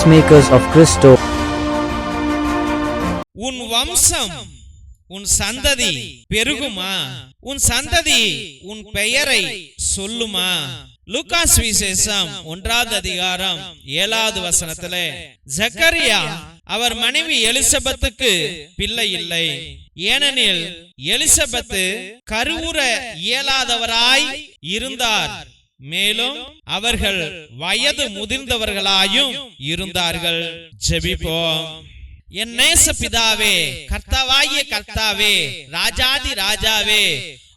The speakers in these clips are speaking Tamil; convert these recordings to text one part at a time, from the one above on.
peacemakers of Christo. உன் வம்சம் உன் சந்ததி பெருகுமா, உன் சந்ததி உன் பெயரை சொல்லுமா. லூக்காஸ் விசேஷம் 1வது அதிகாரம் 7வது வசனத்திலே ஜக்கரியா அவர் மனைவி எலிசபெத்துக்கு பிள்ளை இல்லை, ஏனெனில் எலிசபெத்து கருவுற இயலாதவராய் இருந்தார், மேலும் அவர்கள் வயது முதிர்ந்தவர்களாயும் இருந்தார்கள். ஜெபிப்போம். என் நேச பிதாவே, கர்த்தாவாகிய கர்த்தாவே, ராஜாதி ராஜாவே,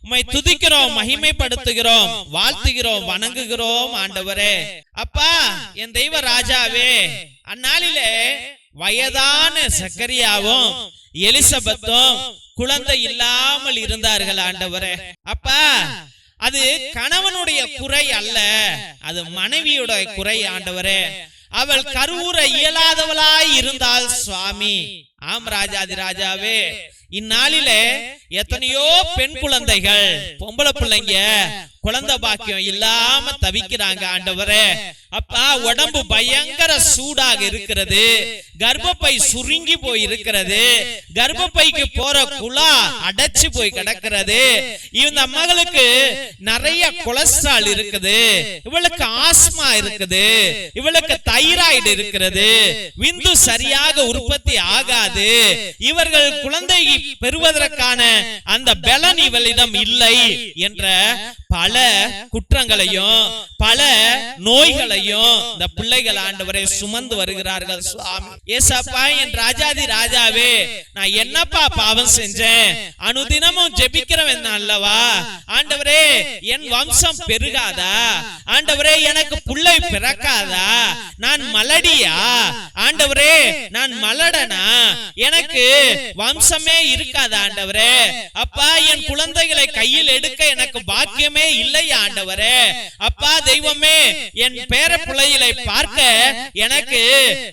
உம்மை துதிக்கிறோம், மகிமைப்படுத்துகிறோம், வாழ்த்துகிறோம், வணங்குகிறோம் ஆண்டவரே. அப்பா, என் தெய்வ ராஜாவே, அந்நாளிலே வயதான சக்கரியாவும் எலிசபெத்தும் குழந்தை இல்லாமல் இருந்தார்கள் ஆண்டவரே. அப்பா, அது கணவனுடைய குறை அல்ல, அது மனைவியுடைய குறை ஆண்டவரே. அவள் கருவுற இயலாதவளாய் இருந்தாள் சுவாமி. ஆம் ராஜாதி ராஜாவே, இந்நாளிலே எத்தனையோ பெண் குழந்தைகள், பொம்பளை பிள்ளைங்க குழந்தை பாக்கியம் இல்லாம தவிக்கிறாங்க ஆண்டவரே. அப்பா, உடம்பு பயங்கர சூடாக இருக்கிறது, கர்ப்பப்பை சுருங்கி போய் இருக்கிறது, கர்ப்பப்பைக்கு போற குழா அடைச்சு போய் கிடக்கிறது. இந்த மகளுக்கு நிறைய கொலஸ்ட்ரால் இருக்குது, இவளுக்கு ஆஸ்மா இருக்குது, இவளுக்கு தைராய்டு இருக்கிறது, விந்து சரியாக உற்பத்தி ஆகாது, இவர்கள் குழந்தை பெறுவதற்கான அந்த பலன் இவளிடம் இல்லை என்ற பல குற்றங்களையும் பல நோய்களையும் இந்த பிள்ளைகள் ஆண்டவரை சுமந்து வருகிறார்கள் சுவாமி. ஏசப்பா, என் ராஜாதி ராஜாவே, நான் என்னப்பா பாவம் செஞ்சேன்? அனுதினமும் ஜெபிக்கிறவன் அல்லவா ஆண்டவரே. என் வம்சம் பெருகாதா ஆண்டவரே? எனக்கு பிள்ளை பிறக்காதா? நான் மலடியா ஆண்டவரே? நான் மலடனா? எனக்கு வம்சமே இருக்காதா ஆண்டவரே? அப்பா, என் குழந்தைகளை கையில் எடுக்க எனக்கு பாக்கியமே இல்லை ஆண்டவரே. அப்பா தெய்வமே, என் பேர பிள்ளைகளை பார்க்க எனக்கு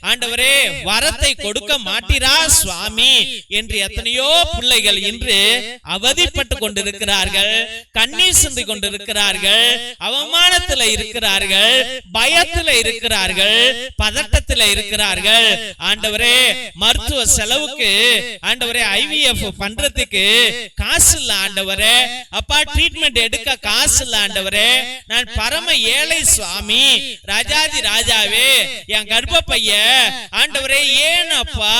ஆண்டவரே வரத்தை கொடுக்க மாட்டீரா சுவாமி என்று எத்தனையோ பிள்ளைகள் இன்று அவதிப்பட்டு கொண்டிருக்கிறார்கள், கண்ணீர் சிந்தி கொண்டிருக்கிறார்கள், அவமானத்தில் இருக்கிறார்கள், பயத்தில் இருக்கிறார்கள், பதட்டத்தில் இருக்கிறார்கள் ஆண்டவரே. மருத்துவ செலவுக்கு ஆண்டவரே IVF பண்றதுக்கு காசு இல்ல ஆண்டவரே. அப்பா, ட்ரீட்மெண்ட் எடுக்க காசு இல்ல ஆண்டவரே. நான் பரம ஏழை சுவாமி. ராஜாதி ராஜாவே, என் கர்ப்பப்பைய ஆண்டவரே ஏன் அப்பா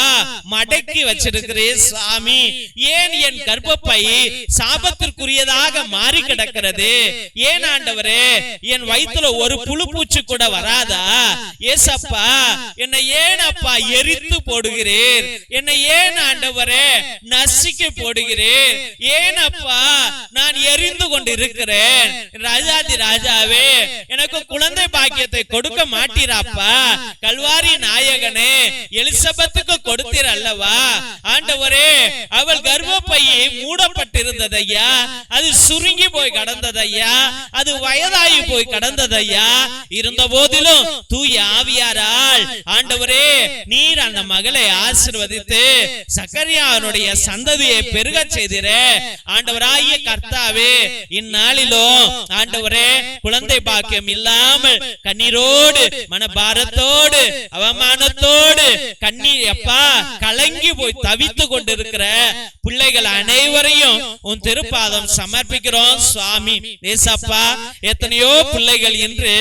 மடக்கி வச்சிருக்கிறேன் சுவாமி? ஏன் என் கர்ப்பப்பை சாபத்திற்குரியதாக மாறி கிடக்கிறது? ஏன் ஆண்டவரே என் வயிற்றுல ஒரு புழு பூச்சி கூட வராதா? ஏசப்பா, என்னை ஏன் அப்பா எரித்து போடுகிறேன்? என்னை ஏன் ஆண்டவரே நசுக்கி போடுகிறேன்? ஏன் அப்பா நான் எரிந்து கொண்டு இருக்கிறேன்? ராஜாதி ராஜாவே, எனக்கு குழந்தை பாக்கியத்தை கொடுக்க மாட்டீராப்பா? கல்வாரி நாயகனே, எலிசபெத்துக்கு கொடுத்தீர் அல்லவா ஆண்டவரே? அவள் கர்ப்பப்பையை மூடப்பட்டிருந்ததையா, அது சுருங்கி போய் கடந்ததையா, அது வயதாகி போய் கடந்ததையா. இருந்த போதிலும் தூய ஆவியாரால் ஆண்டவரே நீர் அந்த மகளை ஆசீர்வதித்து சக்கரியாவுடைய சந்ததியை பெருக செய்தீரே ஆண்டவராகிய கர்த்தாவே. இந்நாளிலும் ஆண்டவரே குழந்தை பாக்கியம் இல்லாமல் கண்ணீரோடு மனபாரத்தோடு அவமானத்தோடு கண்ணீர் அப்பா கலங்கி போய் தவித்து கொண்டிருக்கிற பிள்ளைகள் அனைவரையும் உன் திருப்பாதம் சமர்ப்பிக்கிறோம் சுவாமி. ஏசப்பா, எத்தனையோ பிள்ளைகள் இன்று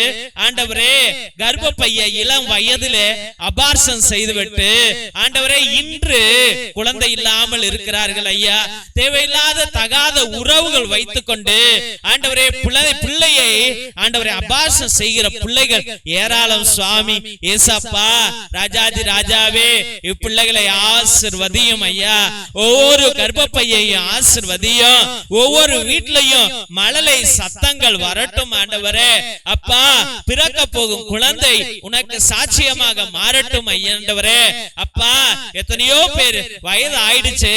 ஆண்டவரே கர்ப்பப்பைய இளம் வயதிலே அபார்ஷன் செய்துவிட்டு ஆண்டவரே இன்று குழந்தை இல்லாமல் இருக்கிறார்கள் ஐயா. தேவையில்லாத தகாத உறவுகள் வைத்துக் கொண்டு ஆண்டவரே பிள்ளையை ஆண்டவரே அபார்ஷன் செய்கிற பிள்ளைகள் ஏராளம் சுவாமி. ஏசப்பா, ராஜாதி ராஜாவே, இப்பிள்ளைகளை ஆசீர்வதியும் ஐயா. ஒவ்வொரு கர்ப்பப்பையையும் ஆசீர்வதியும், ஒவ்வொரு வீட்டிலையும் மழலை சத்தங்கள் வரட்டும் ஆண்டவரே. அப்பா, பிறக்க போகும் குழந்தை உனக்கு சாட்சியமாக மாறட்டும் ஐயண்டவரே. அப்பா, எத்தனையோ பேர் வயது ஆயிடுச்சு,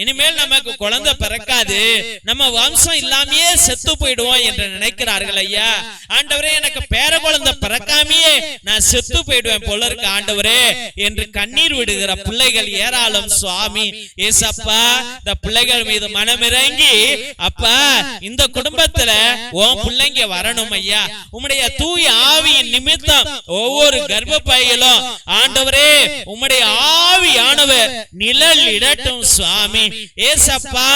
இனிமேல் நமக்கு குழந்தை பிறக்காது, நம்ம வம்சம் இல்லாமையே செத்து போயிடுவோம் என்று நினைக்கிறார்கள் ஐயா. ஆண்டவரே, எனக்கு பேர குழந்தை பிறக்காமையே இல்லையே நான் செத்து போயிடுவேன் போல இருக்கு ஆண்டவரே என்று கண்ணீர் விடுகிற பிள்ளைகள் ஏராளம் சுவாமி. ஏசப்பா இந்த பிள்ளைகள் மீது மனமிறங்கி அப்பா இந்த குடும்பத்துல உன் பிள்ளைங்க வரணும் ஐயா. உம்முடைய தூய ஆவியின் நிமித்தம் ஒவ்வொரு கர்ப்பப்பையிலும் ஆண்டவரே உம்முடைய ஆவியானவர் நிழல் இடட்டும் சுவாமி. ஏசப்பா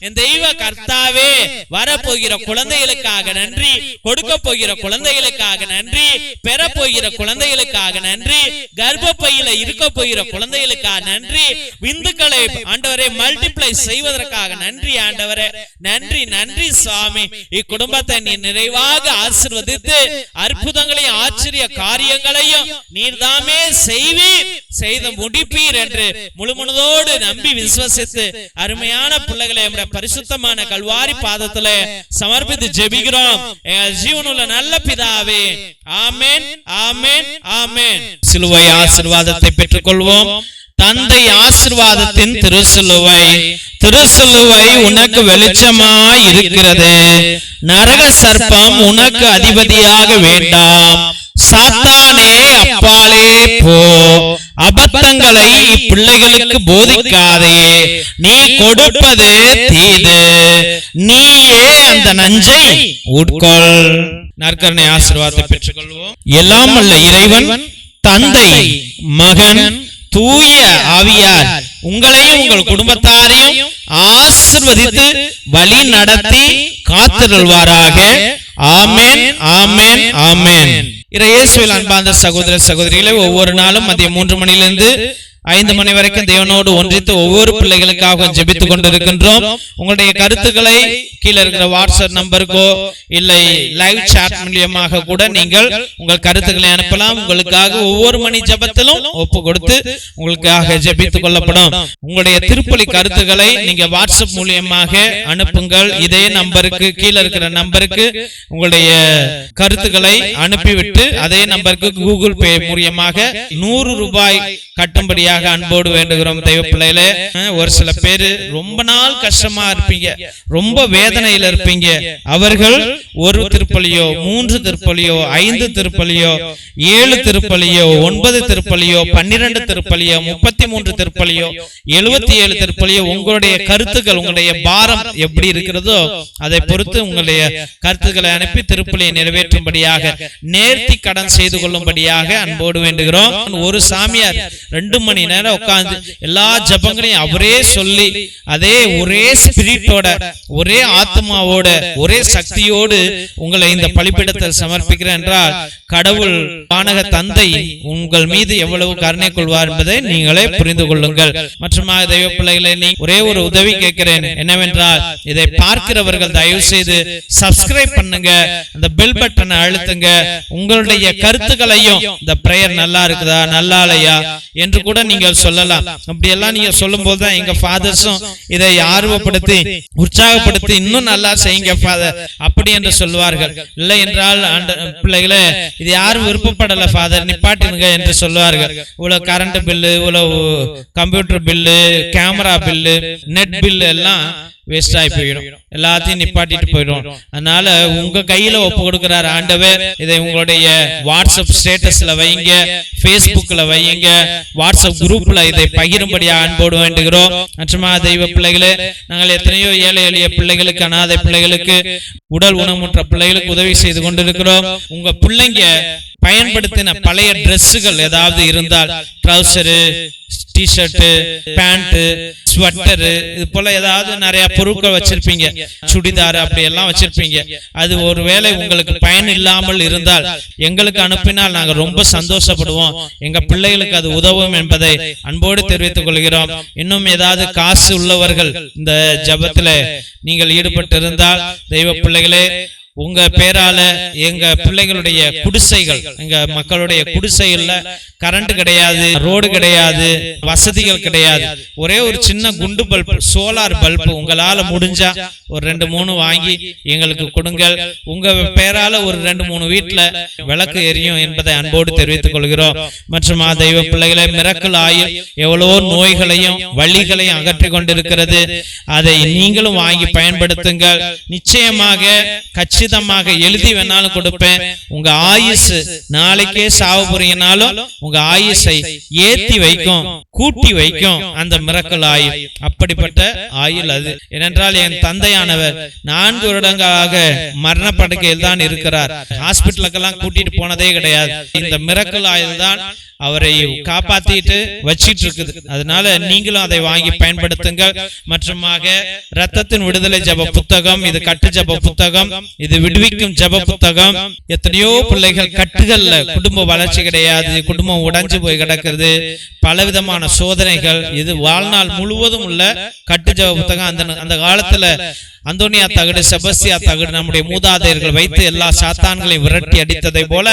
என் தெய்வ கர்த்தாவே, வரப்போகிற குழந்தைகளுக்காக நன்றி, கொடுக்க போகிற குழந்தைகளுக்காக நன்றி, பெறப்போகிற குழந்தைகளுக்காக நன்றி, கர்ப்பப்பையில இருக்க போகிற குழந்தைகளுக்காக நன்றி, விந்துக்களை ஆண்டவரே மல்டிப்ளை செய்வதற்காக நன்றி ஆண்டவரே. நன்றி நன்றி சுவாமி. இக்குடும்பத்தை நீ நிறைவாக ஆசீர்வதித்து அற்புதங்களையும் ஆச்சரிய காரியங்களையும் நீர்தாமே செய்வீர், செய்து முடிப்பீர் என்று முழுமனதோடு நம்பி விசுவசித்து அருமையான பிள்ளைகளை பரிசுத்தமான கல்வாரி பாதத்துல சமர்ப்பித்து ஜெபிக்கிறோம் எங்கள் ஜீவனுள்ள நல்ல பிதாவே. ஆமென் ஆமென் ஆமென். சிலுவை ஆசீர்வாதத்தை பெற்றுக் கொள்வோம். தந்தை ஆசீர்வாதத்தின் திருசிலுவை, திருசிலுவை உனக்கு வெளிச்சமாய் இருக்கிறது. நரக சர்ப்பம் உனக்கு அதிபதியாக வேண்டாம். சாத்தானே அப்பாலே போ. அபத்தங்களை பிள்ளைகளுக்கு போதிக்காதே. நீ கொடுப்பது தீது, நீயே அந்த நஞ்சை உட்கொள். நற்கருணை ஆசீர்வாதத்தை பெற்றுக் கொள்வோம். எல்லாம் வல்ல இறைவன் தந்தை மகன் தூய ஆவியார் உங்களையும் உங்கள் குடும்பத்தாரையும் ஆசீர்வதித்து வழி நடத்தி காத்திருள்வாராக. ஆமென் ஆமென் ஆமென். இயேசுவில் அன்பார்ந்த சகோதர சகோதரிகளை, ஒவ்வொரு நாளும் மதியம் 3 மணியிலிருந்து 5 மணி வரைக்கும் தேவனோடு ஒன்றித்து ஒவ்வொரு பிள்ளைகளுக்காக ஜெபித்துக் கொண்டிருக்கின்றோம். உங்களுடைய கருத்துக்களை கீழே இருக்கிற வாட்ஸ்அப் நம்பருக்கோ இல்லை லைவ் சாட் மூலியமாக கூட நீங்கள் உங்கள் கருத்துக்களை அனுப்பலாம். உங்களுக்காக ஒவ்வொரு மணி ஜெபத்திலும் ஒப்பு கொடுத்து உங்களுக்காக ஜெபித்துக் கொள்ளப்படும். உங்களுடைய திருப்பலி கருத்துக்களை நீங்க வாட்ஸ்அப் மூலியமாக அனுப்புங்கள். இதே நம்பருக்கு, கீழே இருக்கிற நம்பருக்கு உங்களுடைய கருத்துக்களை அனுப்பிவிட்டு அதே நம்பருக்கு கூகுள் பே மூலியமாக 100 ரூபாய் கட்டும்படியாக அன்போடு வேண்டுகிறோம். தெய்வ பிள்ளைகளே, ஒரு சில பேரு ரொம்ப நாள் கஷ்டமா இருப்பீங்க, ரொம்ப வேதனையில இருப்பீங்க. அவர்கள் 1 திருப்பலியோ 3 திருப்பலியோ 5 திருப்பலியோ 7 திருப்பலியோ 9 திருப்பலியோ 12 திருப்பலியோ 33 திருப்பலியோ 77 திருப்பலியோ உங்களுடைய கருத்துக்கள், உங்களுடைய பாரம் எப்படி இருக்கிறதோ அதை பொறுத்து உங்களுடைய கருத்துக்களை அனுப்பி திருப்பலியை நிறைவேற்றும்படியாக, நேர்த்தி கடன் செய்து கொள்ளும்படியாக அன்போடு வேண்டுகிறோம். ஒரு சாமியார் 2 மணி நேரம் உட்கார்ந்து எல்லா ஜபங்களையும் அவரே சொல்லி அதே ஒரே ஸ்பிரிட்டோட, ஒரே ஆத்மாவோட, ஒரே சக்தியோடு உங்களை இந்த பலிபீடத்தில் சமர்ப்பிக்கிறேன் என்றால் கடவுள் வானக தந்தை உங்கள் மீது எவ்வளவு கருணை கொள்வார் என்பதை நீங்களே புரிந்து கொள்ளுங்கள். மற்றும் தெய்வ பிள்ளைகளை, நீ ஒரே ஒரு உதவி கேட்கிறேன். என்னவென்றால் இதை பார்க்கிறவர்கள் தயவு செய்து சப்ஸ்கிரைப் பண்ணுங்க, அந்த பெல் பட்டனை அழுத்துங்க. உங்களுடைய கருத்துக்களையும் இந்த பிரேயர் நல்லா இருக்குதா, நல்லா இல்லையா என்று கூட நீங்கள் சொல்லலாம். அப்படியெல்லாம் நீங்க சொல்லும் போதுதான் எங்க ஃபாதர்ஸும் இதை ஆர்வப்படுத்தி உற்சாகப்படுத்தி இன்னும் நல்லா செய்யுங்க ஃபாதர் அப்படி என்று சொல்வார்கள். இல்லை என்றால் பிள்ளைகளே, இது யாரும் விருப்பப்படல ஃபாதர் நிப்பாட்டுங்க என்று சொல்வார்கள். இவ்வளவு கரண்ட் பில்லு, இவ்வளவு computer bill, camera bill, net bill எல்லாம் வேஸ்ட் ஆகி போயிடும், எல்லாத்தையும் நிப்பாட்டிட்டு போயிடும். அதனால உங்க கையில ஒப்பு கொடுக்கிறார் ஆண்டவர். இதை உங்களுடைய வாட்ஸ்அப் ஸ்டேட்டஸ்ல வைங்க, பேஸ்புக்ல வைங்க, வாட்ஸ்அப் குரூப்ல இதை பகிரும்படியா அன்போடு வேண்டுகிறோம். மற்றும் தெய்வ பிள்ளைகளே, நாங்கள் எத்தனையோ ஏழை எளிய பிள்ளைகளுக்கு, அனாதை பிள்ளைகளுக்கு, உடல் ஊனமுற்ற பிள்ளைகளுக்கு உதவி செய்து கொண்டிருக்கிறோம். உங்க பிள்ளைங்க பயன்படுத்தின பழைய டிரெஸ்ஸுகள் ஏதாவது இருந்தால், ட்ரௌசரு, டிஷர்ட், பேண்ட், ஸ்வெட்டர், இது போல ஏதாவது நிறைய பொருட்கள் வச்சிருப்பீங்க, சுடிதார் அப்படி எல்லாம் வச்சிருப்பீங்க. அது ஒருவேளை உங்களுக்கு பயன் இல்லாமல் இருந்தால் எங்களுக்கு அனுப்பினால் நாங்கள் ரொம்ப சந்தோஷப்படுவோம். எங்க பிள்ளைகளுக்கு அது உதவும் என்பதை அன்போடு தெரிவித்துக் கொள்கிறோம். இன்னும் ஏதாவது காசு உள்ளவர்கள் இந்த ஜபத்துல நீங்கள் ஈடுபட்டு இருந்தால், தெய்வ பிள்ளைகளே, உங்க பேரால எங்க பிள்ளைகளுடைய குடிசைகள், எங்க மக்களுடைய குடிசைகள்ல கரண்ட் கிடையாது, ரோடு கிடையாது, வசதிகள் கிடையாது. ஒரே ஒரு சின்ன குண்டு பல்ப், சோலார் பல்ப் உங்களால முடிஞ்சா ஒரு 2-3 வாங்கி எங்களுக்கு கொடுங்கள். உங்க பேரால ஒரு 2-3 வீட்டுல விளக்கு எரியும் என்பதை அன்போடு தெரிவித்துக் கொள்கிறோம். மற்றும் தெய்வ பிள்ளைகளை, மிரக்கல் ஆயில் எவ்வளவோ நோய்களையும் வலிகளையும் அகற்றி கொண்டிருக்கிறது. அதை நீங்களும் வாங்கி பயன்படுத்துங்கள். நிச்சயமாக கட்சி கச்சிதமாக எழுதி வேணாலும் கொடுப்பேன். உங்க ஆயுசு நாளைக்கே சாவு போறீங்கனாலும் உங்க ஆயுசை ஏத்தி வைக்கும், கூட்டி வைக்கும் அந்த மிரக்கல் ஆயுள். அப்படிப்பட்ட ஆயுள் அது. ஏனென்றால் என் தந்தையானவர் 4 வருடங்களாக மரண படுக்கையில் தான் இருக்கிறார். ஹாஸ்பிட்டலுக்கெல்லாம் கூட்டிட்டு போனதே கிடையாது. இந்த மிரக்கல் ஆயுள் தான் அவரை காப்பாத்திட்டு வச்சிட்டு இருக்குது. அதனால நீங்களும் அதை வாங்கி பயன்படுத்துங்கள். மற்றுமாக இரத்தத்தின் விடுதலை ஜெப புத்தகம், இது கட்டு ஜெப புத்தகம், இது விடுவிக்கும் ஜெப புத்தகம். எத்தனையோ பிள்ளைகள் கட்டுகள்ல குடும்ப வளர்ச்சி கிடையாது, குடும்பம் உடைஞ்சு போய் கிடக்கிறது, பலவிதமான சோதனைகள். இது வாழ்நாள் முழுவதும் உள்ள கட்டு ஜெப புத்தகம். அந்த காலத்துல அந்தோனியா தகடு, செபஸ்தியா தகடு நம்முடைய மூதாதையர்கள் வைத்து எல்லா சாத்தான்களையும் விரட்டி அடித்ததை போல,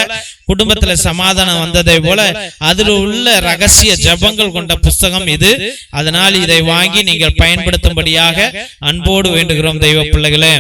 குடும்பத்துல சமாதானம் வந்ததை போல, அதில் உள்ள ரகசிய ஜபங்கள் கொண்ட புஸ்தகம் இது. அதனால் இதை வாங்கி நீங்கள் பயன்படுத்தும்படியாக அன்போடு வேண்டுகிறோம் தெய்வ பிள்ளைகளே.